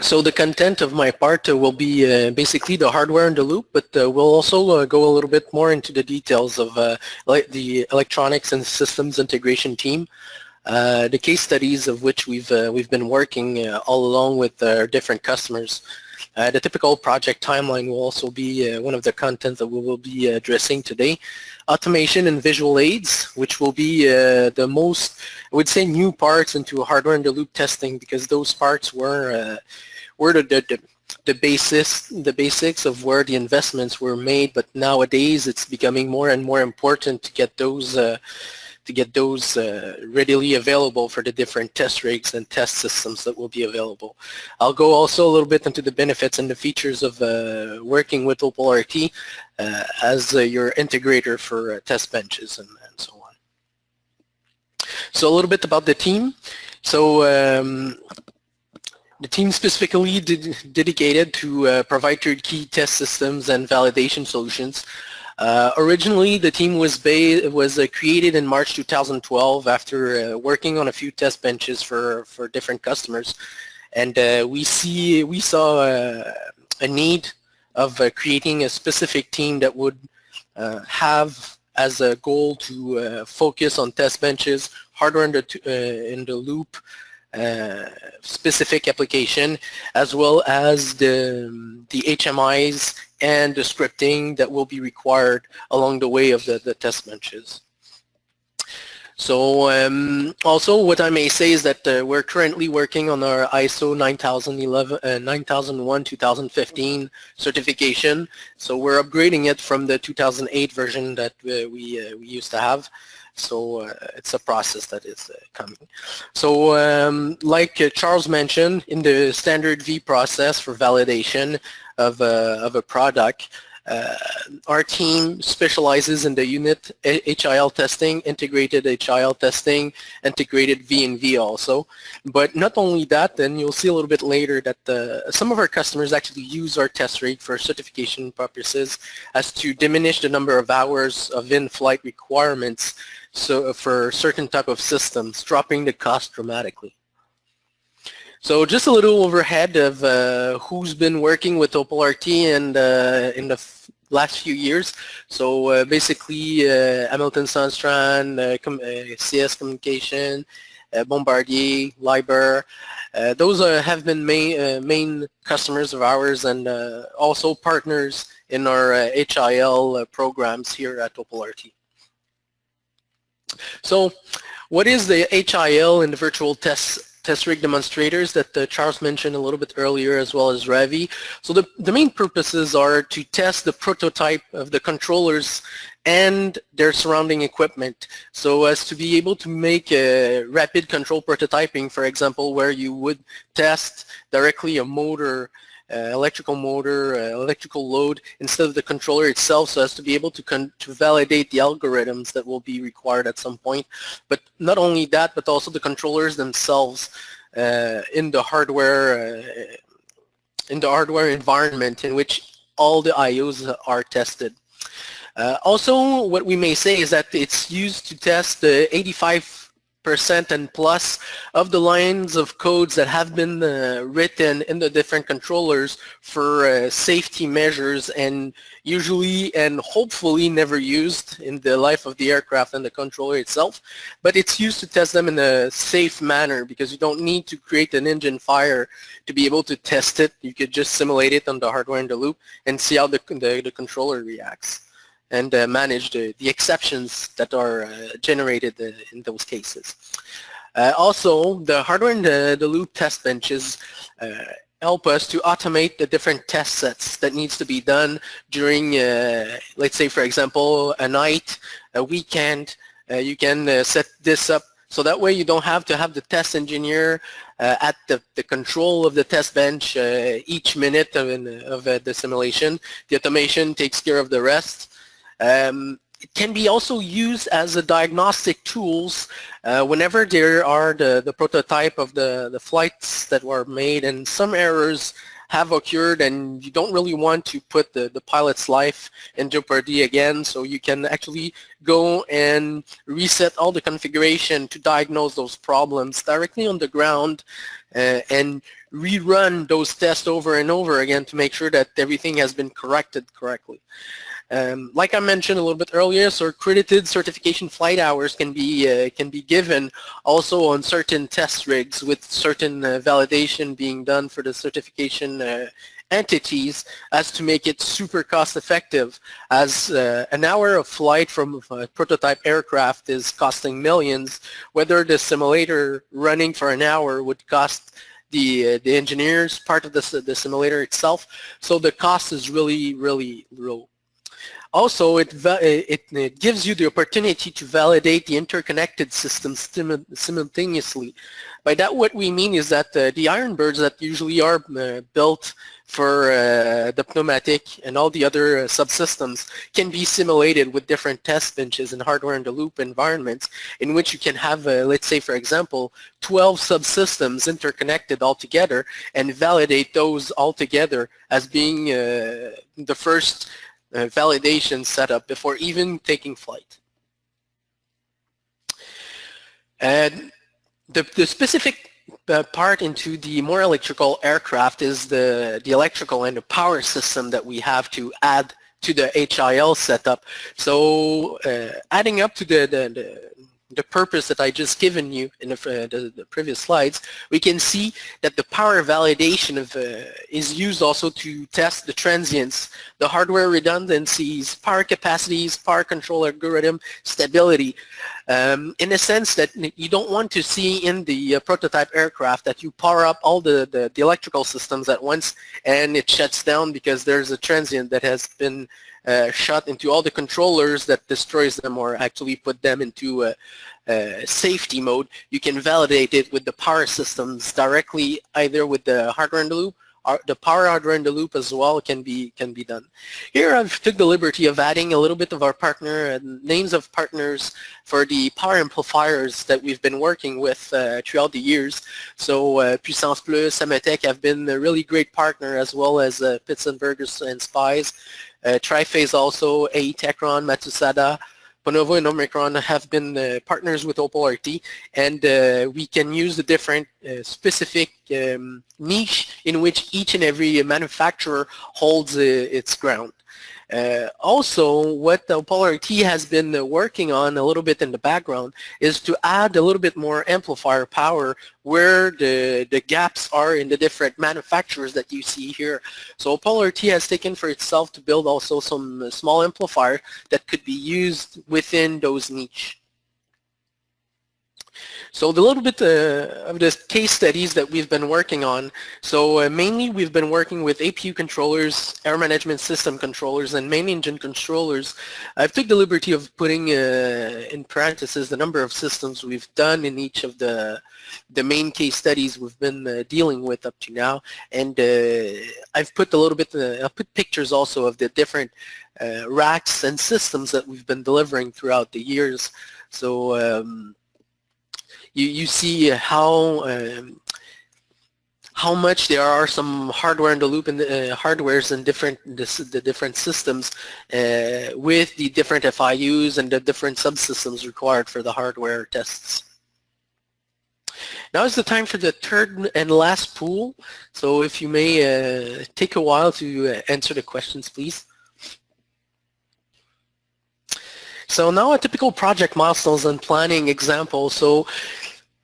So the content of my part will be basically the hardware in the loop, but we'll also go a little bit more into the details of the electronics and systems integration team, the case studies of which we've been working all along with our different customers. The typical project timeline will also be one of the content that we will be addressing today. Automation and visual aids, which will be the most, I would say, new parts into hardware in the loop testing, because those parts were the basics of where the investments were made, but nowadays it's becoming more and more important to get those readily available for the different test rigs and test systems that will be available. I'll go also a little bit into the benefits and the features of working with OPAL-RT as your integrator for test benches and so on. So a little bit about the team. So the team specifically dedicated to provide turnkey test systems and validation solutions. Originally, the team was created in March 2012 after working on a few test benches for different customers, and we saw a need of creating a specific team that would have as a goal to focus on test benches, hardware in the loop, specific application, as well as the HMIs and the scripting that will be required along the way of the test benches. So also what I may say is that we're currently working on our ISO 9001-2015 certification. So we're upgrading it from the 2008 version that we used to have. So it's a process that is coming. So like Charles mentioned, in the standard V process for validation of a product, our team specializes in the unit HIL testing, integrated HIL testing, integrated V&V also. But not only that, and you'll see a little bit later that some of our customers actually use our test rig for certification purposes as to diminish the number of hours of in-flight requirements, so for certain type of systems, dropping the cost dramatically. So just a little overhead of who's been working with OPAL-RT and in the last few years. So basically Hamilton Sandstrand, CS Communication, Bombardier, Liber, those have been main customers of ours, and also partners in our HIL programs here at OPAL-RT. So what is the HIL and the virtual test rig demonstrators that Charles mentioned a little bit earlier, as well as Ravi? So the main purposes are to test the prototype of the controllers and their surrounding equipment, so as to be able to make a rapid control prototyping, for example, where you would test directly a motor, electrical motor, electrical load, instead of the controller itself, so as to be able to validate the algorithms that will be required at some point. But not only that, but also the controllers themselves in the hardware environment in which all the IOs are tested. Also, what we may say is that it's used to test the 85% and plus of the lines of codes that have been written in the different controllers for safety measures, and usually and hopefully never used in the life of the aircraft and the controller itself. But it's used to test them in a safe manner, because you don't need to create an engine fire to be able to test it. You could just simulate it on the hardware in the loop and see how the controller reacts, and manage the exceptions that are generated in those cases. Also, the hardware in the loop test benches help us to automate the different test sets that needs to be done during, let's say, for example, a night, a weekend. You can set this up so that way you don't have to have the test engineer at the control of the test bench each minute of the simulation. The automation takes care of the rest. It can be also used as a diagnostic tools whenever there are the prototype of the flights that were made, and some errors have occurred and you don't really want to put the pilot's life in jeopardy again, so you can actually go and reset all the configuration to diagnose those problems directly on the ground and rerun those tests over and over again to make sure that everything has been corrected correctly. Like I mentioned a little bit earlier, so accredited certification flight hours can be given also on certain test rigs, with certain validation being done for the certification entities, as to make it super cost effective, as an hour of flight from a prototype aircraft is costing millions, whether the simulator running for an hour would cost the engineers part of the simulator itself. So the cost is really low. Also, it gives you the opportunity to validate the interconnected systems simultaneously. By that, what we mean is that the iron birds that usually are built for the pneumatic and all the other subsystems can be simulated with different test benches and hardware-in-the-loop environments, in which you can have, let's say, for example, 12 subsystems interconnected all together and validate those all together as being the first validation setup before even taking flight. And the specific part into the more electrical aircraft is the electrical and the power system that we have to add to the HIL setup. So adding up to the purpose that I just given you in the previous slides, we can see that the power validation is used also to test the transients, the hardware redundancies, power capacities, power control algorithm, stability, in a sense that you don't want to see in the prototype aircraft that you power up all the electrical systems at once and it shuts down because there's a transient that has been shot into all the controllers that destroys them or actually put them into safety mode. You can validate it with the power systems directly, either with the hardware in the loop, or the power hardware in the loop as well can be done. Here I've took the liberty of adding a little bit of our partner and names of partners for the power amplifiers that we've been working with throughout the years. So Puissance Plus, Ametec have been a really great partner, as well as Pittsburgh and Spies. Triphase also, AE Techron, Matsusada, Bonovo and Omicron have been partners with OPAL-RT, and we can use the different specific niche in which each and every manufacturer holds its ground. Also, what OPAL-RT has been working on a little bit in the background is to add a little bit more amplifier power where the gaps are in the different manufacturers that you see here. So OPAL-RT has taken for itself to build also some small amplifier that could be used within those niche. So a little bit of the case studies that we've been working on. So mainly we've been working with APU controllers, air management system controllers, and main engine controllers. I've took the liberty of putting in parentheses the number of systems we've done in each of the main case studies we've been dealing with up to now. And I've put a little bit, I'll put pictures also of the different racks and systems that we've been delivering throughout the years. So you see how much there are some hardware in the loop and hardwares in the different systems with the different FIUs and the different subsystems required for the hardware tests. Now is the time for the third and last pool. So if you may take a while to answer the questions, please. So now a typical project milestones and planning example. So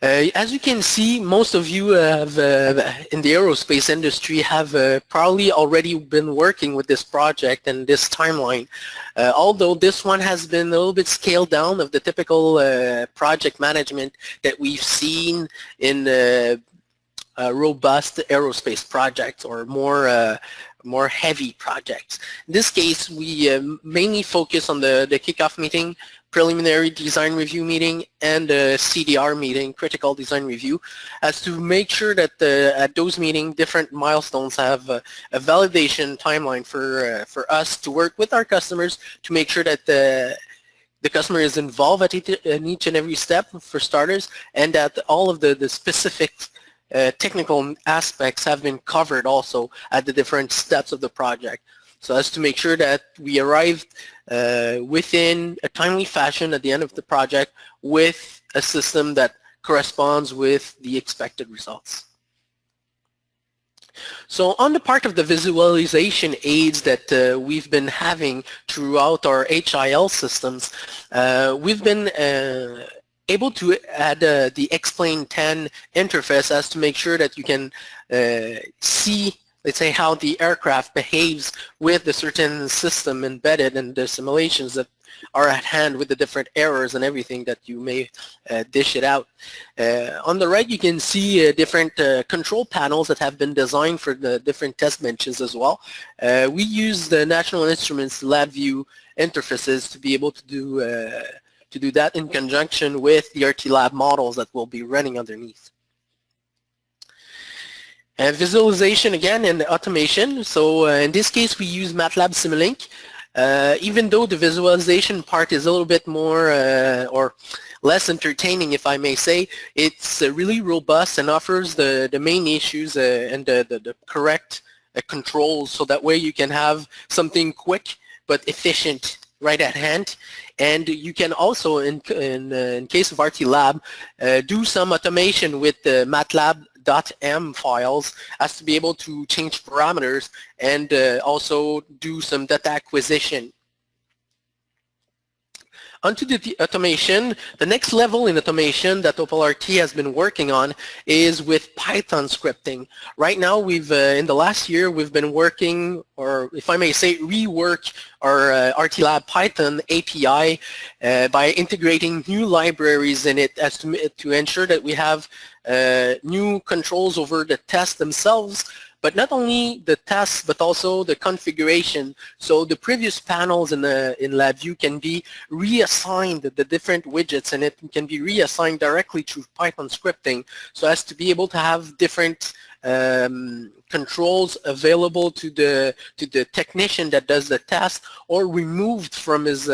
as you can see, most of you have, in the aerospace industry have probably already been working with this project and this timeline. Although this one has been a little bit scaled down of the typical project management that we've seen in robust aerospace projects or more heavy projects. In this case, we mainly focus on the kickoff meeting, preliminary design review meeting, and CDR meeting, critical design review, as to make sure that at those meetings, different milestones have a validation timeline for us to work with our customers to make sure that the customer is involved in each and every step, for starters, and that all of the specific technical aspects have been covered also at the different steps of the project, so as to make sure that we arrived within a timely fashion at the end of the project with a system that corresponds with the expected results. So on the part of the visualization aids that we've been having throughout our HIL systems, we've been able to add the Explain 10 interface as to make sure that you can see, let's say, how the aircraft behaves with the certain system embedded in the simulations that are at hand with the different errors and everything that you may dish it out. On the right, you can see different control panels that have been designed for the different test benches as well. We use the National Instruments LabVIEW interfaces to be able to do that in conjunction with the RT Lab models that will be running underneath. And visualization again and automation. So in this case, we use MATLAB Simulink. Even though the visualization part is a little bit more or less entertaining, if I may say, it's really robust and offers the main issues and the correct controls, so that way you can have something quick but efficient right at hand. And you can also, in case of RT Lab, do some automation with the MATLAB.m files as to be able to change parameters and also do some data acquisition. Onto the automation, the next level in automation that OPAL-RT has been working on is with Python scripting. Right now, we've in the last year, we've been working, or if I may say, rework our RT Lab Python API by integrating new libraries in it as to ensure that we have new controls over the tests themselves, but not only the tests, but also the configuration. So the previous panels in LabVIEW can be reassigned, the different widgets, and it can be reassigned directly through Python scripting, so as to be able to have different controls available to the technician that does the test, or removed from his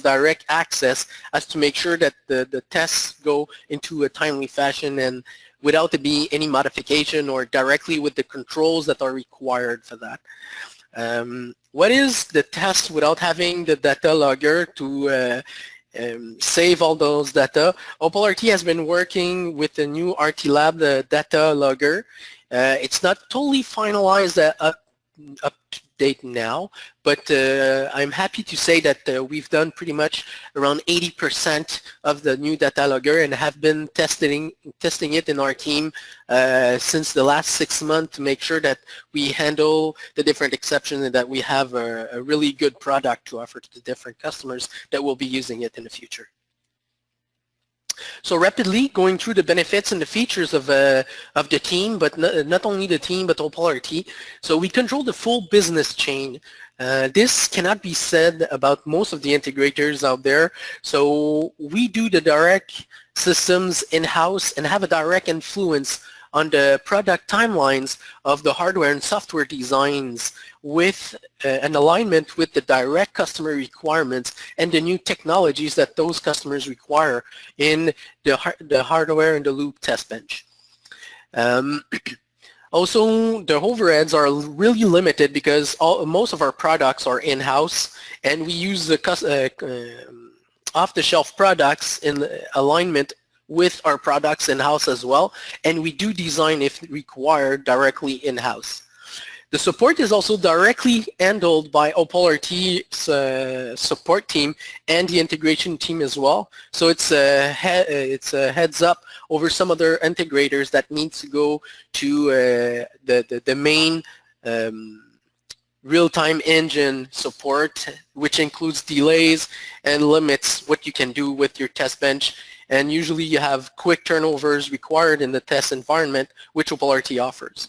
direct access, as to make sure that the tests go into a timely fashion and without there being any modification, or directly with the controls that are required for that. What is the test without having the data logger to save all those data? OPAL-RT has been working with the new RT Lab, the data logger. It's not totally finalized up to date now, but I'm happy to say that we've done pretty much around 80% of the new data logger and have been testing it in our team since the last 6 months to make sure that we handle the different exceptions and that we have a really good product to offer to the different customers that will be using it in the future. So rapidly going through the benefits and the features of the team, but not only the team, but OPAL-RT. So we control the full business chain. This cannot be said about most of the integrators out there. So we do the direct systems in-house and have a direct influence on the product timelines of the hardware and software designs, with an alignment with the direct customer requirements and the new technologies that those customers require in the hardware and the loop test bench. Also, the overheads are really limited because most of our products are in-house, and we use the off-the-shelf products in alignment with our products in-house as well, and we do design, if required, directly in-house. The support is also directly handled by OPAL-RT's support team and the integration team as well. So it's a heads up over some other integrators that needs to go to the main real-time engine support, which includes delays and limits what you can do with your test bench. And usually you have quick turnovers required in the test environment, which OPAL-RT offers.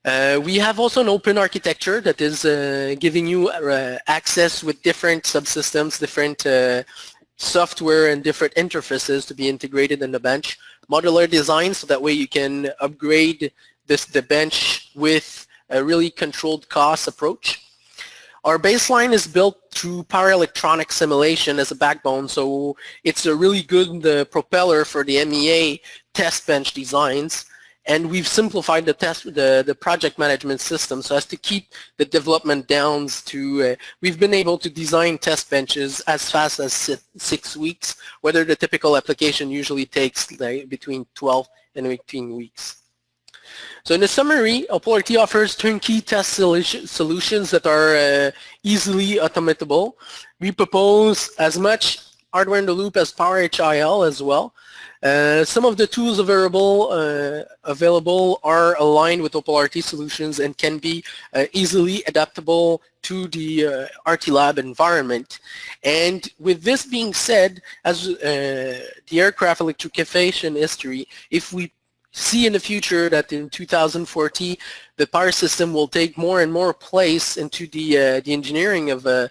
We have also an open architecture that is giving you access with different subsystems, different software and different interfaces to be integrated in the bench. Modular design, so that way you can upgrade the bench with a really controlled cost approach. Our baseline is built through power electronic simulation as a backbone, so it's a really good propeller for the MEA test bench designs. and we've simplified the project management system so as to keep the development down to, we've been able to design test benches as fast as 6 weeks, whether the typical application usually takes between 12 and 18 weeks. So in a summary, OPAL-RT offers turnkey test solutions that are easily automatable. We propose as much hardware in the loop as PIL as well. Some of the tools available are aligned with OPAL-RT solutions and can be easily adaptable to the RT Lab environment. And with this being said, as the aircraft electrification history, if we see in the future that in 2040 the power system will take more and more place into the engineering of the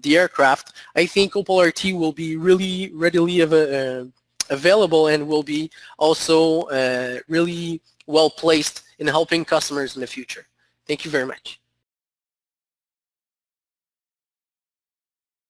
aircraft, I think OPAL-RT will be really readily available and will be also really well placed in helping customers in the future. Thank you very much.